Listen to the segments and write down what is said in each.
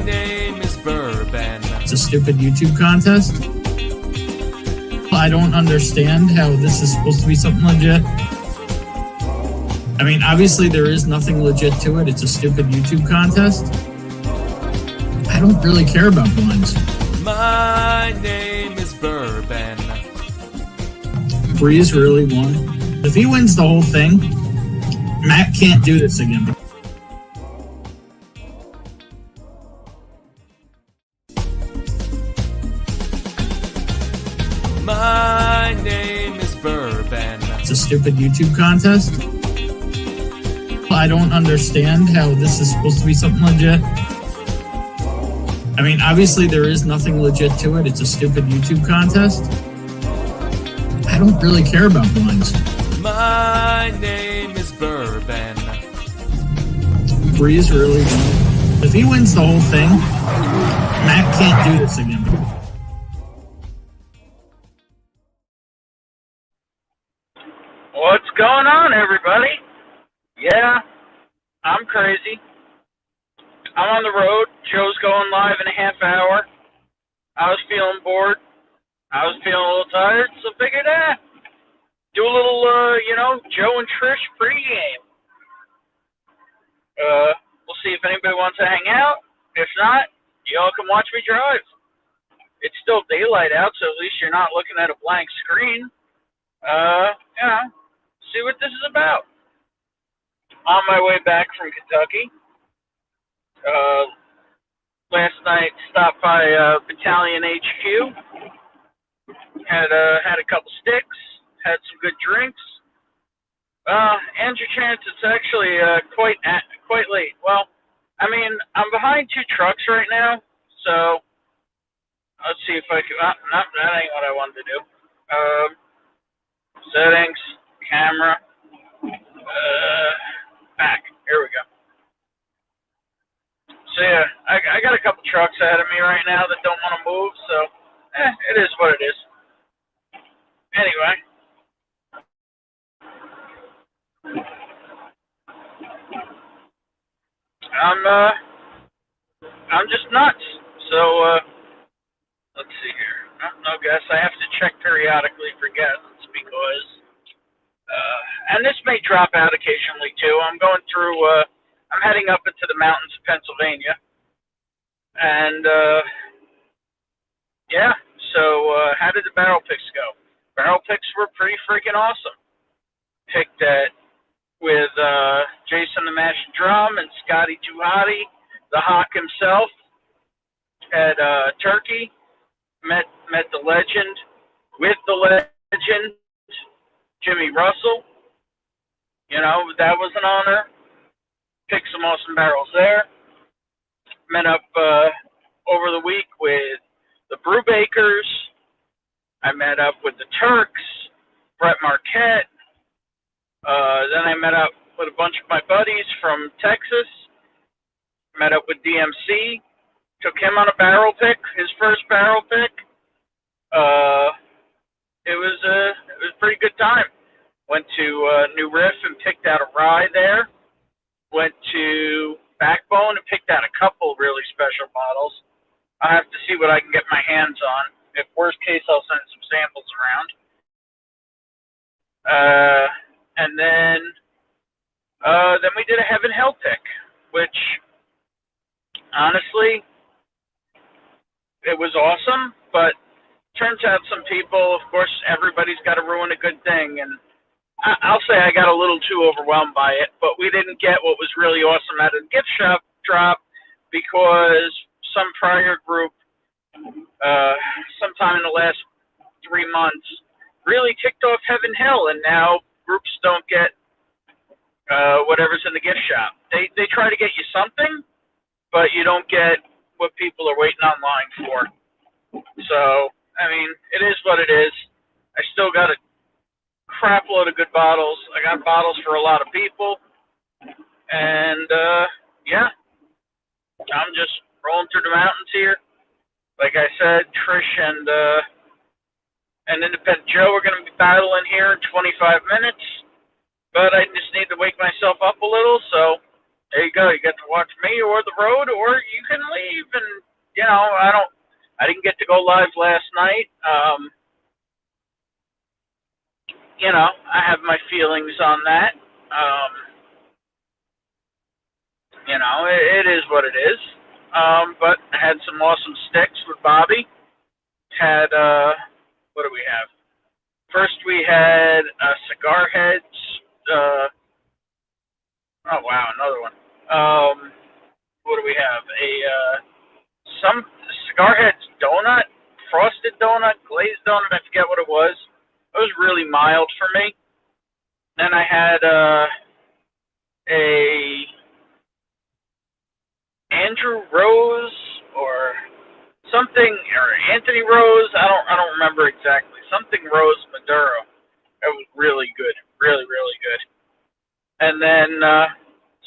name is Bourbon. It's a stupid YouTube contest. I don't understand how this is supposed to be something legit. I mean, obviously there is nothing legit to it. It's a stupid YouTube contest. I don't really care about blinds. My name is Bourbon. Breeze really won. If he wins the whole thing, Matt can't do this again. My name is Bourbon. It's a stupid YouTube contest. I don't understand how this is supposed to be something legit. I mean, obviously there is nothing legit to it. It's a stupid YouTube contest. I don't really care about blinds. My name is Bourbon. Breeze really won. If he wins the whole thing, Matt can't do this again. What's going on, everybody? Yeah, I'm crazy. I'm on the road. Joe's going live in a half hour. I was feeling bored. I was feeling a little tired, so figured, do a little, Joe and Trish pregame. We'll see if anybody wants to hang out. If not, y'all can watch me drive. It's still daylight out, so at least you're not looking at a blank screen. See what this is about. On my way back from Kentucky. Last night stopped by Battalion HQ. Had a couple sticks. Had some good drinks. Andrew Chance, it's actually quite late. Well, I mean, I'm behind two trucks right now, so let's see if I can. No, that ain't what I wanted to do. Settings, camera, back. Here we go. So yeah, I got a couple trucks ahead of me right now that don't want to move, so it is what it is. Anyway. I'm just nuts. So let's see here. No guests. I have to check periodically for guests because and this may drop out occasionally too. I'm going through I'm heading up into the mountains of Pennsylvania. And yeah, so how did the barrel picks go? Barrel picks were pretty freaking awesome. Picked that with Jason the Mash Drum and Scotty Too Hottie, the Hawk himself, at Turkey. Met the legend with the legend, Jimmy Russell. You know, that was an honor. Picked some awesome barrels there. Met up over the week with the Brewbakers. I met up with the Turks, Brett Marquette. Then I met up with a bunch of my buddies from Texas. Met up with DMC. Took him on a barrel pick, his first barrel pick. It was a pretty good time. Went to New Riff and picked out a rye there. Went to Backbone and picked out a couple really special bottles. I have to see what I can get my hands on. If worst case, I'll send some samples around. And then we did a Heaven Hell pick, which honestly, it was awesome. But turns out some people, of course, everybody's got to ruin a good thing, and I'll say I got a little too overwhelmed by it, but we didn't get what was really awesome out of the gift shop drop because some prior group, sometime in the last 3 months, really kicked off Heaven Hill, and now groups don't get whatever's in the gift shop. They try to get you something, but you don't get what people are waiting online for. So, I mean, it is what it is. I still got a crap load of good bottles. I got bottles for a lot of people. And, yeah, I'm just rolling through the mountains here. Like I said, Trish and Independent Joe are going to be battling here in 25 minutes. But I just need to wake myself up a little, so there you go. You get to watch me or the road, or you can leave. And I didn't get to go live last night. I have my feelings on that. It is what it is. But I had some awesome sticks with Bobby. Had what do we have? First we had cigar heads. Oh wow, another one. What do we have? Some cigar heads donut, frosted donut, glazed donut. I forget what it was. It was really mild for me. Then I had a Andrew Rose or something, or Anthony Rose. I don't remember exactly. Something Rose Maduro. It was really good, really really good. And then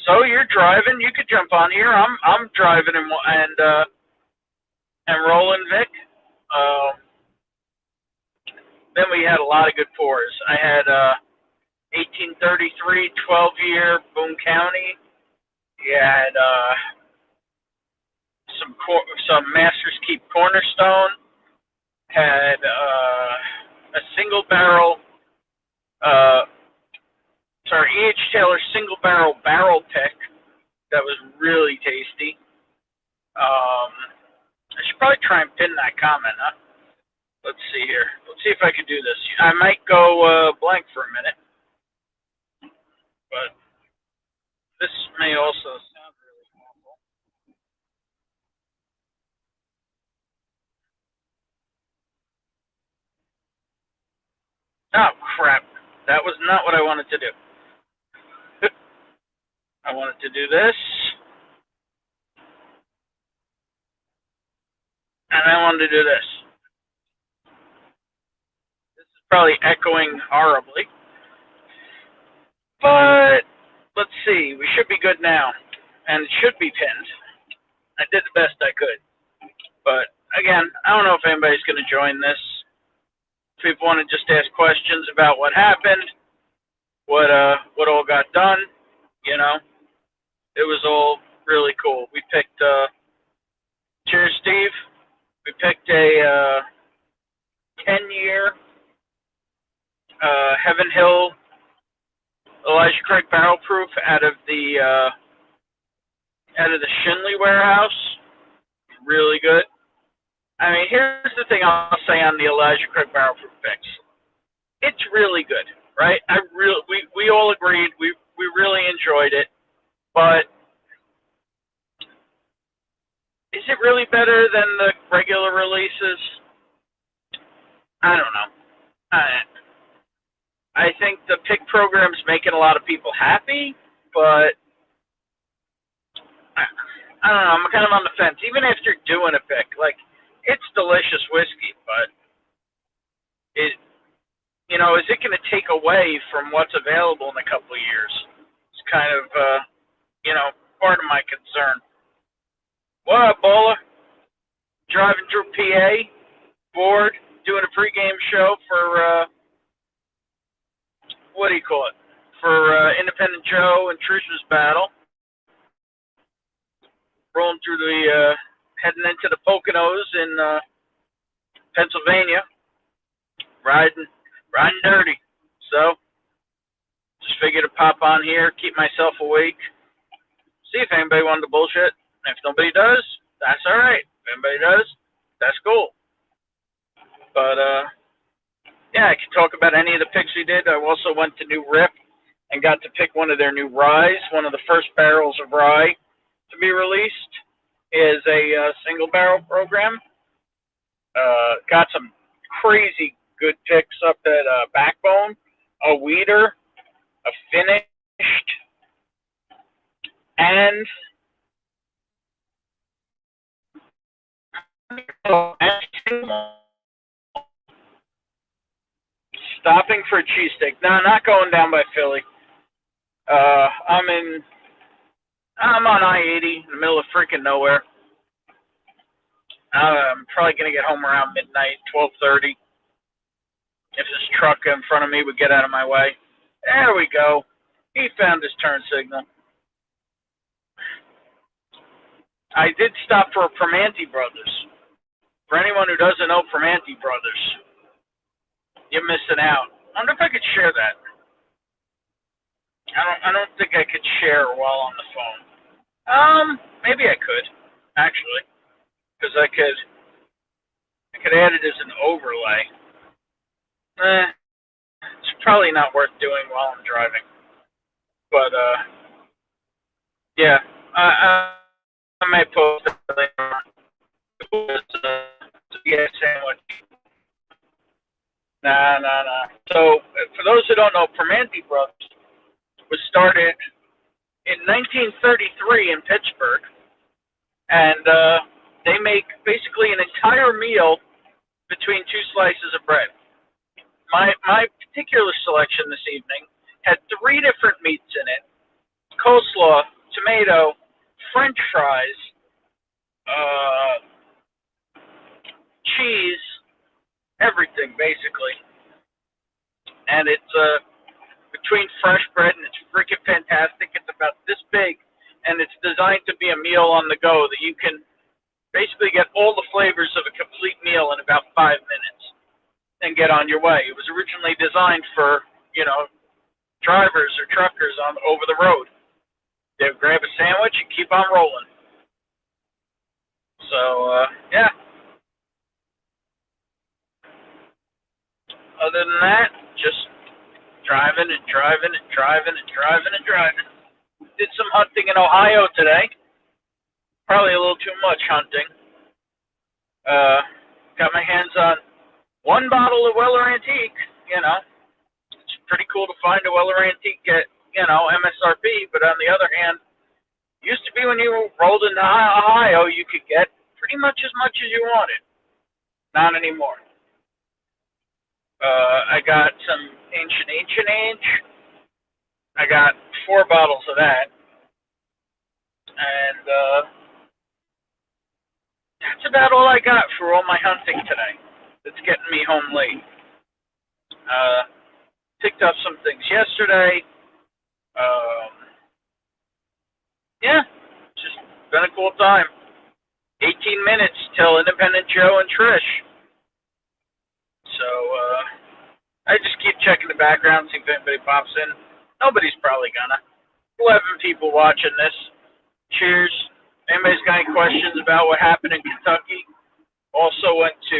so you're driving. You could jump on here. I'm driving and Rollin Vic. Then we had a lot of good fours. I had 1833 12-year Boone County. You had some Masters Keep Cornerstone. Had a single barrel. E.H. Taylor single barrel pick that was really tasty. I should probably try and pin that comment, huh? Let's see here. Let's see if I can do this. I might go blank for a minute, but this may also sound really awful. Oh, crap. That was not what I wanted to do. I wanted to do this, and I wanted to do this. This is probably echoing horribly, but let's see. We should be good now, and it should be pinned. I did the best I could, but again, I don't know if anybody's going to join this. If people want to just ask questions about what happened, what all got done, it was all really cool. We picked cheers, Steve. We picked a 10-year Heaven Hill Elijah Craig barrel proof out of the Shinley warehouse. Really good. I mean, here's the thing I'll say on the Elijah Craig barrel proof picks. It's really good, right? We all agreed. We really enjoyed it, but is it really better than the regular releases? I don't know. I think the pick program's making a lot of people happy, but I don't know. I'm kind of on the fence. Even after doing a pick, like, it's delicious whiskey, but is it going to take away from what's available in a couple of years? It's kind of, part of my concern. What up, Bola? Driving through PA, bored, doing a pregame show for, what do you call it? For Independent Joe and Trish's battle. Rolling through heading into the Poconos in Pennsylvania. Riding dirty. So, just figured to pop on here, keep myself awake, see if anybody wanted to bullshit. If nobody does, that's all right. If anybody does, that's cool. But, I can talk about any of the picks we did. I also went to New Rip and got to pick one of their new ryes. One of the first barrels of rye to be released is a single barrel program. Got some crazy good picks up at Backbone, a Weeder, a Finished, and stopping for a cheesesteak. No, not going down by Philly. I'm on I-80 in the middle of freaking nowhere. I'm probably going to get home around midnight, 12:30. If this truck in front of me would get out of my way. There we go. He found his turn signal. I did stop for Primanti Brothers. For anyone who doesn't know Primanti Brothers, you're missing out. I wonder if I could share that. I don't think I could share while on the phone. Maybe I could, actually, because I could add it as an overlay. It's probably not worth doing while I'm driving. But yeah, I might post it later on. It was yeah, sandwich. Nah. So for those who don't know, Primanti Brothers was started in 1933 in Pittsburgh, and they make basically an entire meal between two slices of bread. My particular selection this evening had 3 different meats in it: coleslaw, tomato, French fries, cheese, everything basically. And it's between fresh bread, and it's freaking fantastic. It's about this big, and it's designed to be a meal on the go that you can basically get all the flavors of a complete meal in about 5 minutes and get on your way. It was originally designed for, drivers or truckers on over the road. They would grab a sandwich and keep on rolling. So, yeah. Other than that, just driving. Did some hunting in Ohio today. Probably a little too much hunting. Got my hands on 1 bottle of Weller Antique. It's pretty cool to find a Weller Antique at, MSRP, but on the other hand, used to be when you rolled into Ohio, you could get pretty much as you wanted. Not anymore. I got some Ancient Age. I got 4 bottles of that. And that's about all I got for all my hunting today. It's getting me home late. Picked up some things yesterday. Yeah, just been a cool time. 18 minutes till Independent Joe and Trish. So, I just keep checking the background, see if anybody pops in. Nobody's probably gonna. 11 people watching this. Cheers. Anybody's got any questions about what happened in Kentucky? Also went to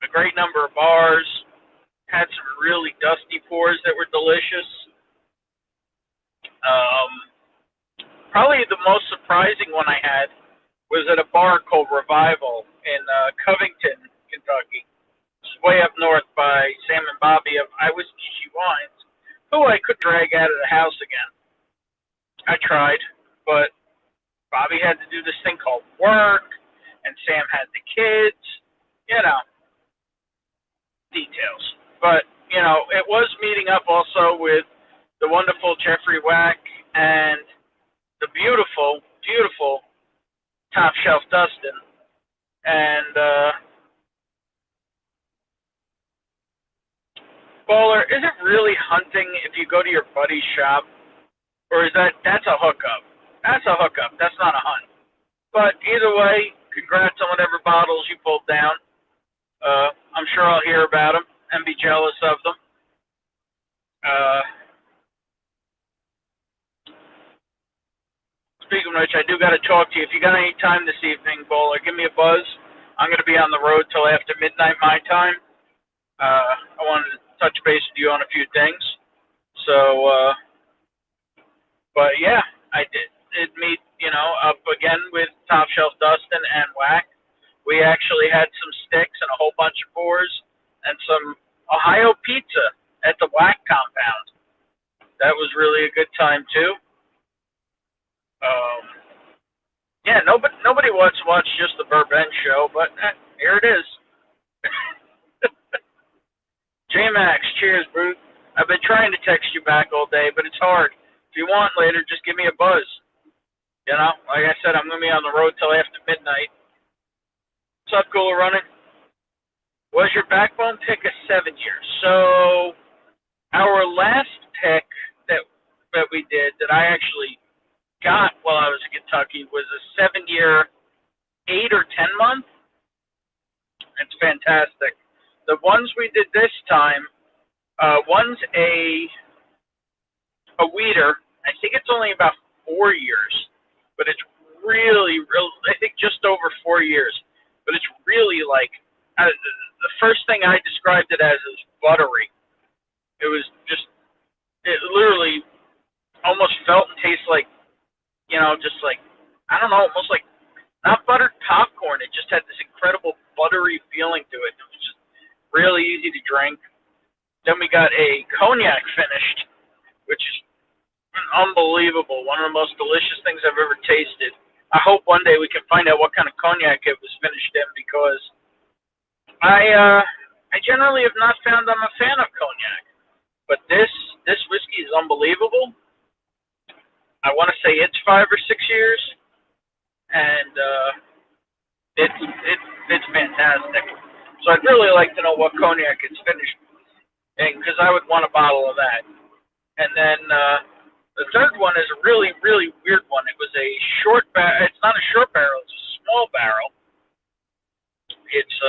a great number of bars. Had some really dusty pours that were delicious. Probably the most surprising one I had was at a bar called Revival in Covington, Kentucky. It's way up north by Sam and Bobby of I Whiskey She Wines, who I could drag out of the house again. I tried, but Bobby had to do this thing called work, and Sam had the kids, details. But, it was meeting up also with the wonderful Jeffrey Wack and the beautiful, beautiful Top Shelf Dustin. And, Bowler, is it really hunting if you go to your buddy's shop? Or is that's a hookup? That's a hookup. That's not a hunt. But either way, congrats on whatever bottles you pulled down. I'm sure I'll hear about them and be jealous of them. Speaking of which, I do got to talk to you. If you got any time this evening, Bowler, give me a buzz. I'm going to be on the road till after midnight my time. I wanted to touch base with you on a few things. So, but yeah, I did meet, up again with Top Shelf Dustin and Whack. We actually had some sticks and a whole bunch of pours and some Ohio pizza at the Whack compound. That was really a good time too. Yeah, nobody wants to watch just the Burr Ben show, but here it is. J-Max, cheers, Brute. I've been trying to text you back all day, but it's hard. If you want later, just give me a buzz. Like I said, I'm going to be on the road till after midnight. What's up, Cooler Running? Was your backbone pick a 7-year? So, our last pick that we did, that I actually got while I was in Kentucky was a 7-year, 8 or 10 month. It's fantastic. The ones we did this time, one's a weeder. I think it's only about 4 years, but it's really, I think just over 4 years. But it's really like, the first thing I described it as is buttery. It was just, it literally almost felt and tastes like, just like, I don't know, almost like, not buttered popcorn. It just had this incredible buttery feeling to it. It was just really easy to drink. Then we got a cognac finished, which is unbelievable. One of the most delicious things I've ever tasted. I hope one day we can find out what kind of cognac it was finished in, because I generally have not found I'm a fan of cognac, but this whiskey is unbelievable. I want to say it's 5 or 6 years, and it's fantastic. So I'd really like to know what cognac it's finished in, because I would want a bottle of that. And then the third one is a really, really weird one. It was a short barrel. It's not a short barrel. It's a small barrel. It's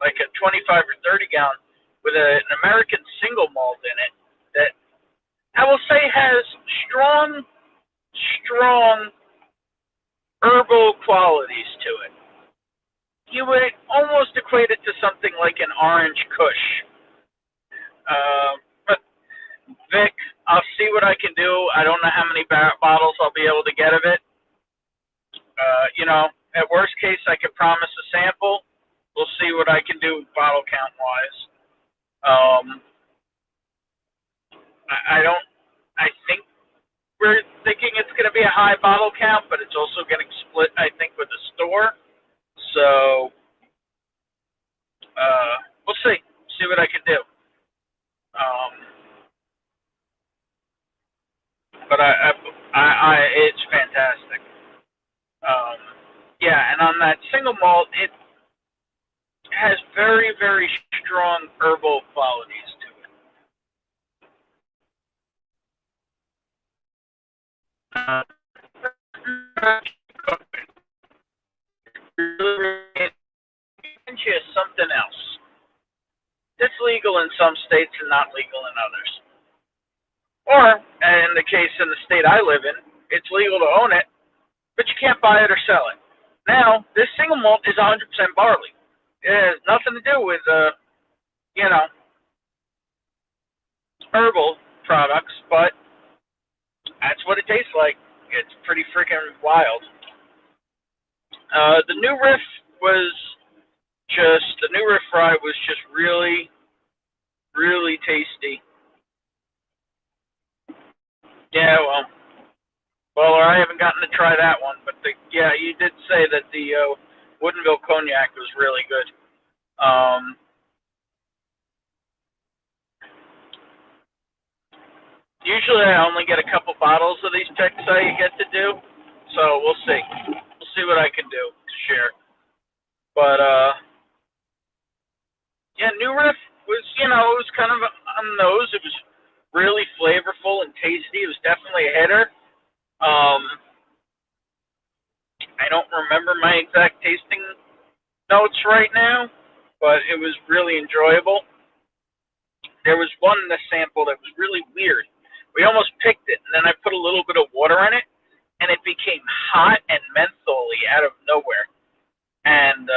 like a 25 or 30 gallon with an American single malt in it that I will say has strong herbal qualities to it. You would almost equate it to something like an orange kush. But Vic, I'll see what I can do. I don't know how many bottles I'll be able to get of it. At worst case, I can promise a sample. We'll see what I can do bottle count wise. I think we're thinking it's going to be a high bottle count, but it's also getting split, I think, with the store. So we'll see what I can do. But it's fantastic. Yeah, and on that single malt, it has very, very strong herbal qualities to it. It's something else. It's legal in some states and not legal in others. Or, in the case in the state I live in, it's legal to own it, but you can't buy it or sell it. Now, this single malt is 100% barley. It has nothing to do with, herbal products, but that's what it tastes like. It's pretty freaking wild. The new riff rye was just really, really tasty. Yeah, well, I haven't gotten to try that one, but you did say that the Woodinville cognac was really good. Usually I only get a couple bottles of these picks I get to do, so we'll see. We'll see what I can do to share. But, New Riff was, it was kind of on the nose. It was really flavorful and tasty. It was definitely a hitter. I don't remember my exact tasting notes right now, but it was really enjoyable. There was one in the sample that was really weird. We almost picked it, and then I put a little bit of water in it, and it became hot and mentholy out of nowhere. And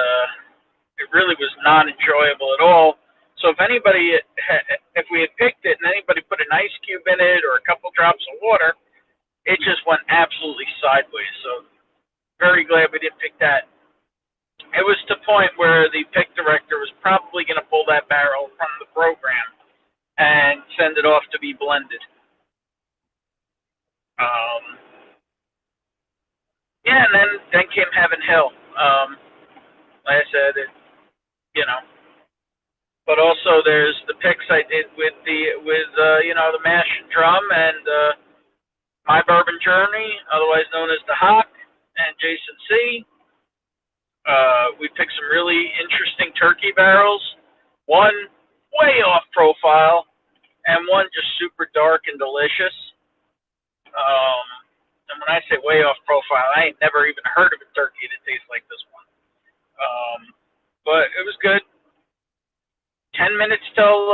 it really was not enjoyable at all. So if we had picked it and anybody put an ice cube in it or a couple drops of water, it just went absolutely sideways. So very glad we didn't pick that. It was to the point where the pick director was probably going to pull that barrel from the program and send it off to be blended. And then came Heaven Hill. Like I said, but also there's the picks I did with the mash and drum and My Bourbon Journey, otherwise known as the Hawk, and Jason C. We picked some really interesting turkey barrels. One way off profile, and one just super dark and delicious. And when I say way off profile, I ain't never even heard of a turkey that tastes like this one. But it was good. 10 minutes till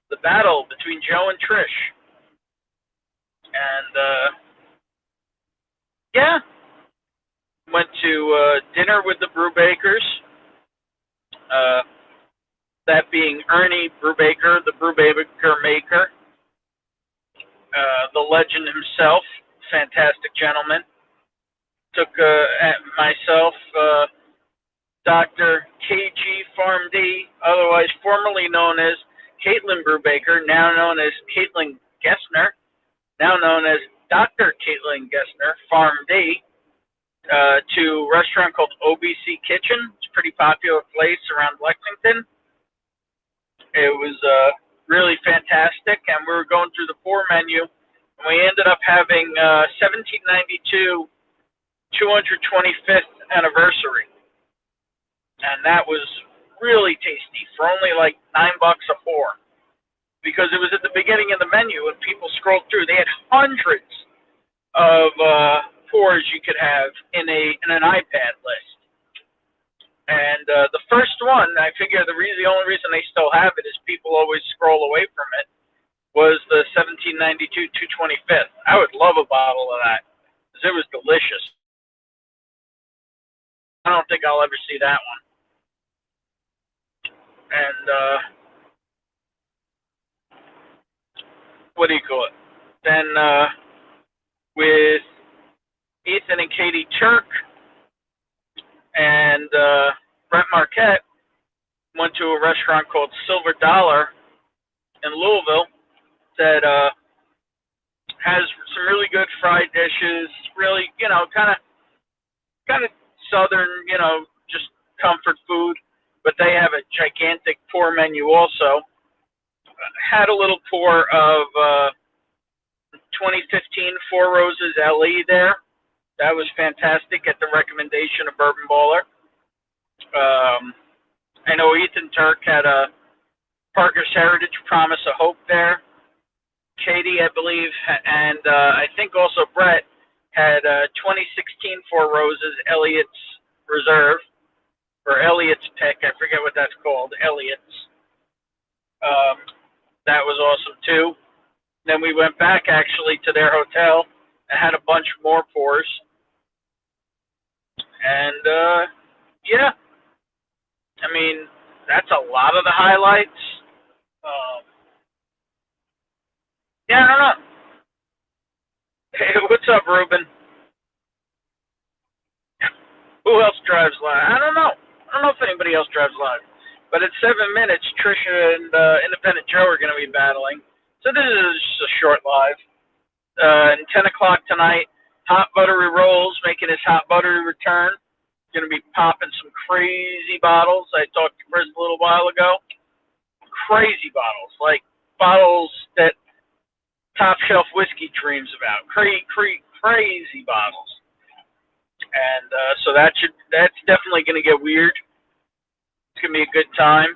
the battle between Joe and Trish. And, yeah, went to dinner with the Brewbakers. That being Ernie Brewbaker, the Brewbaker maker. The legend himself, fantastic gentleman. Took myself, Dr. KG Farm D, otherwise formerly known as Caitlin Brewbaker, now known as Caitlin Gessner, now known as Dr. Caitlin Gessner, Farm D, to a restaurant called OBC Kitchen. It's a pretty popular place around Lexington. It was really fantastic, and we were going through the pour menu, and we ended up having 1792 225th anniversary, and that was really tasty for only like $9 a pour, because it was at the beginning of the menu and people scrolled through. They had hundreds of pours you could have in an iPad list. And the first one, I figure the only reason they still have it is people always scroll away from it, was the 1792 225th. I would love a bottle of that, because it was delicious. I don't think I'll ever see that one. And, what do you call it? Then, with Ethan and Katie Turk and Brett Marquette, went to a restaurant called Silver Dollar in Louisville that has some really good fried dishes, really, kind of southern, just comfort food, but they have a gigantic pour menu also. Had a little pour of 2015 Four Roses LE there. That was fantastic at the recommendation of Bourbon Baller. I know Ethan Turk had a Parker's Heritage Promise of Hope there. Katie, I believe, and I think also Brett had 2016 Four Roses Elliot's Reserve, or Elliot's Pick. I forget what that's called. Elliot's. That was awesome too. Then we went back actually to their hotel and had a bunch more pours. And yeah, I mean, that's a lot of the highlights. Yeah, I don't know. Hey, what's up, Ruben? Who else drives live? I don't know. I don't know if anybody else drives live. But at 7 minutes, Trisha and Independent Joe are going to be battling. So this is just a short live. And 10 o'clock tonight, Hot Buttery Rolls making his Hot Buttery return. Going to be popping some crazy bottles. I talked to Chris a little while ago. Crazy bottles. Like bottles that Top Shelf Whiskey dreams about. Crazy bottles. And so that's definitely going to get weird. It's going to be a good time.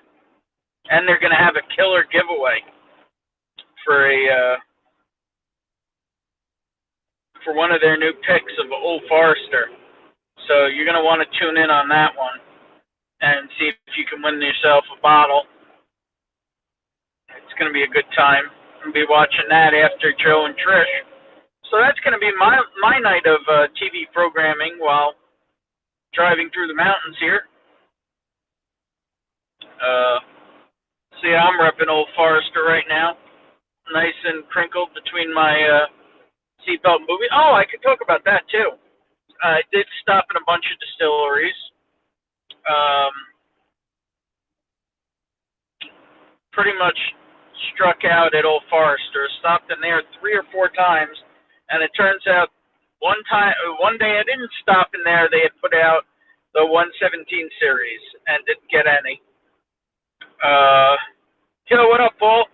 And they're going to have a killer giveaway for one of their new picks of Old Forester. So you're going to want to tune in on that one and see if you can win yourself a bottle. It's going to be a good time. I'm going to be watching that after Joe and Trish. So that's going to be my night of TV programming while driving through the mountains here. See, I'm repping Old Forester right now. Nice and crinkled between my seatbelt movie. Oh, I could talk about that too. I did stop in a bunch of distilleries. Pretty much struck out at Old Forester. Stopped in there 3 or 4 times, and it turns out one day I didn't stop in there. They had put out the 117 series and didn't get any. Yo, what up, Paul?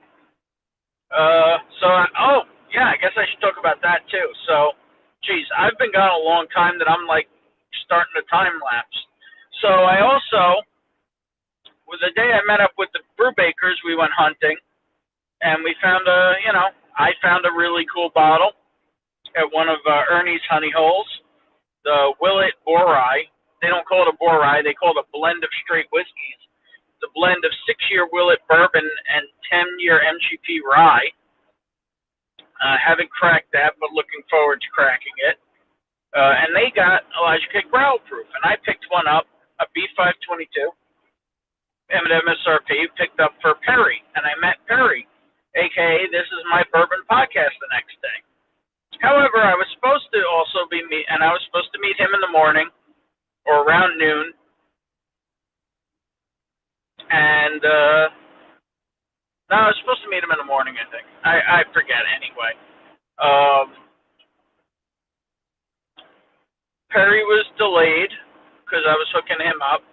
I guess I should talk about that too. So, geez, I've been gone a long time that I'm like starting to time lapse. So I also, with the day I met up with the Brewbakers, we went hunting, and we found I found a really cool bottle. at one of Ernie's honey holes, the Willet Borai. They don't call it a Borai, they call it a blend of straight whiskeys. It's a blend of 6-year Willet bourbon and 10-year MGP rye. Haven't cracked that, but looking forward to cracking it. And they got Elijah Cake Barrel Proof, and I picked one up, a B522, MSRP, picked up for Perry, and I met Perry, aka This Is My Bourbon Podcast, the next day. However, I was supposed to also I was supposed to meet him in the morning or around noon, and no, I was supposed to meet him in the morning, I think. I forget anyway. Perry was delayed because I was hooking him up,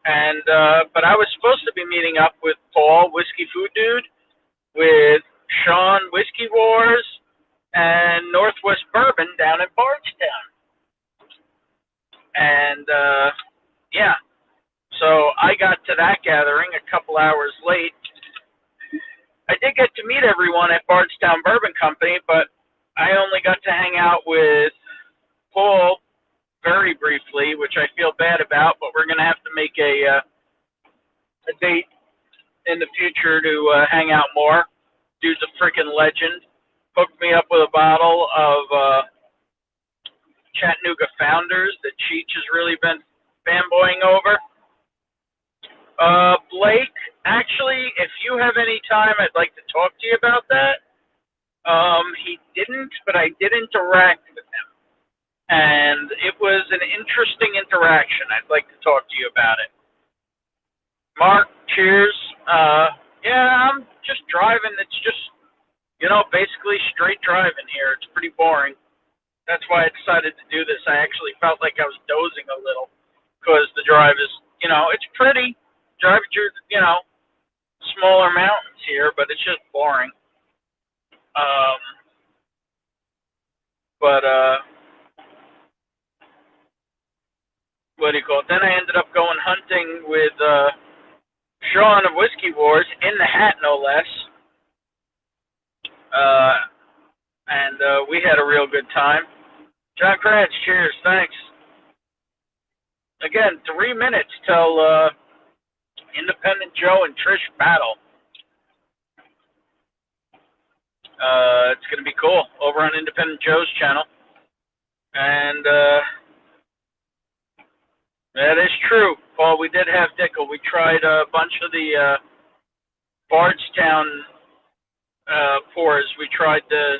and but I was supposed to be meeting up with Paul, Whiskey Food Dude, with Sean, Whiskey Wars, and Northwest Bourbon down in Bardstown. And yeah, so I got to that gathering a couple hours late. I did get to meet everyone at Bardstown Bourbon Company, but I only got to hang out with Paul very briefly, which I feel bad about, but we're going to have to make a date in the future to hang out more. Dude's a freaking legend. Hooked me up with a bottle of Chattanooga Founders that Cheech has really been fanboying over. Blake, actually, if you have any time, I'd like to talk to you about that. He didn't, but I did interact with him. And it was an interesting interaction. I'd like to talk to you about it. Mark, cheers. Yeah, I'm just driving. It's just, basically straight driving here. It's pretty boring. That's why I decided to do this. I actually felt like I was dozing a little because the drive is, it's pretty. Driving through, smaller mountains here, but it's just boring. But what do you call it? Then I ended up going hunting with Sean of Whiskey Wars, in the hat no less. And we had a real good time. John Kranz, cheers, thanks. Again, 3 minutes till Independent Joe and Trish battle. It's going to be cool over on Independent Joe's channel. And that is true, Paul. We did have Dickel. We tried a bunch of the Bardstown pours. We tried the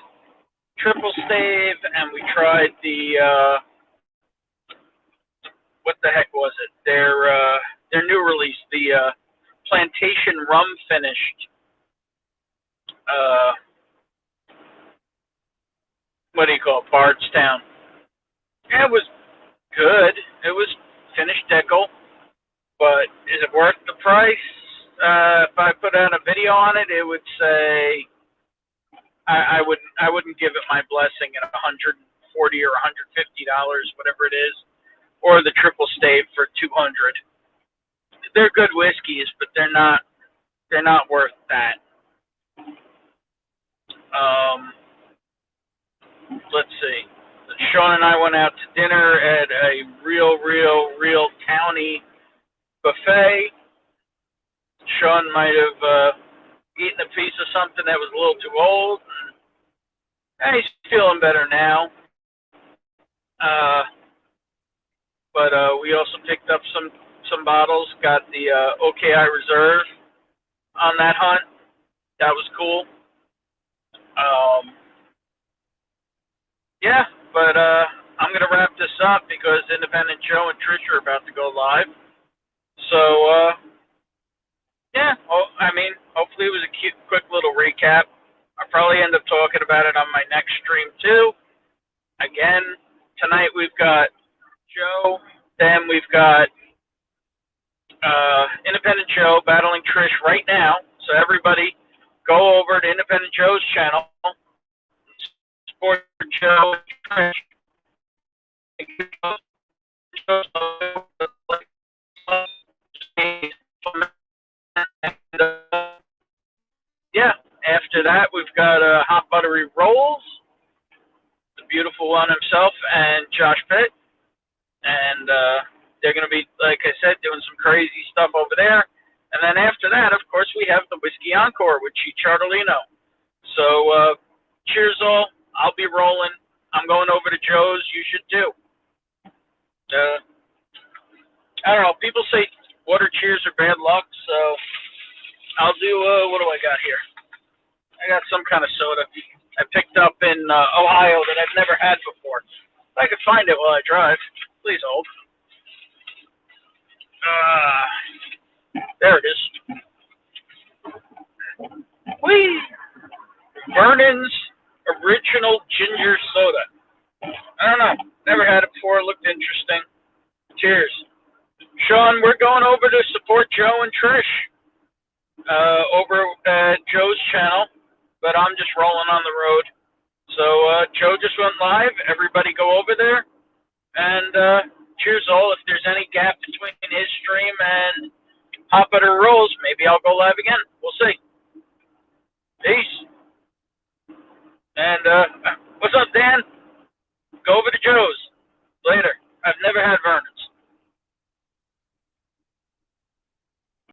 Triple Stave, and we tried the what the heck was it? Their new release, the Plantation Rum Finished. What do you call it? Bardstown. Yeah, it was good. It was finished Dickel, but is it worth the price? If I put out a video on it, it would say I wouldn't give it my blessing at $140 or $150, whatever it is, or the Triple Stave for $200. They're good whiskeys, but they're not worth that. Let's see. Sean and I went out to dinner at a real towny buffet. Sean might have eaten a piece of something that was a little too old. And he's feeling better now. But we also picked up some bottles. Got the OKI Reserve on that hunt. That was cool. Yeah, but I'm going to wrap this up because Independent Joe and Trish are about to go live. So, yeah, hopefully it was a quick little recap. I'll probably end up talking about it on my next stream, too. Again, tonight we've got Joe, then we've got Independent Joe battling Trish right now. So everybody go over to Independent Joe's channel, support Joe and Trish. Yeah, after that we've got hot buttery rolls, beautiful one himself, and Josh Pitt. And they're going to be, like I said, doing some crazy stuff over there. And then after that, of course, we have the Whiskey Encore with Chi Chartolino. So cheers all. I'll be rolling. I'm going over to Joe's. You should too. I don't know. People say water cheers are bad luck, so I'll do, what do I got here? I got some kind of soda I picked up in Ohio that I've never had before. If I could find it while I drive, please hold. There it is. Whee! Vernon's Original Ginger Soda. I don't know. Never had it before. It looked interesting. Cheers. Sean, we're going over to support Joe and Trish over at Joe's channel, but I'm just rolling on the road. So Joe just went live. Everybody go over there. And cheers all. If there's any gap between his stream and Hot Butter Rolls, maybe I'll go live again. We'll see. Peace. And what's up, Dan? Go over to Joe's. Later. I've never had Vernon.